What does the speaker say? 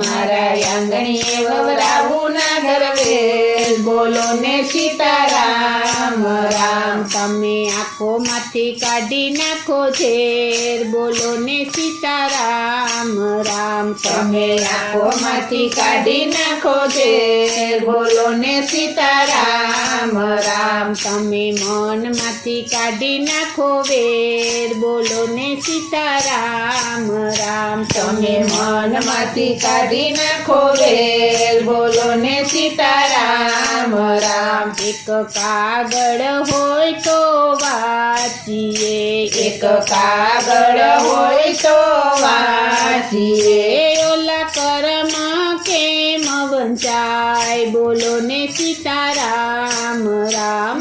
મારા આંગણીએ વવરાવું ના ગરવેશ બોલો ને સીતારામ રામ તમે આંખોમાંથી કાઢી નાખો ઝેર બોલો ને સીતારામ રામ તમે આંખોમાંથી કાઢી નાખો ઝેર બોલો ને સીતારામ રામ તમે મનમાંથી કાઢી નાખો વેર બોલો ને સીતારામ રામ તમે મનમાંથી કાઢી નાખો વેર બોલો ને સીતારામ રામ એક કાગળ હોય તો વાંચીએ એક કાગળ હોય તો વાંચીએ ઓલા કર્મ કેમ વંચાય બોલો ને સીતારામ રામ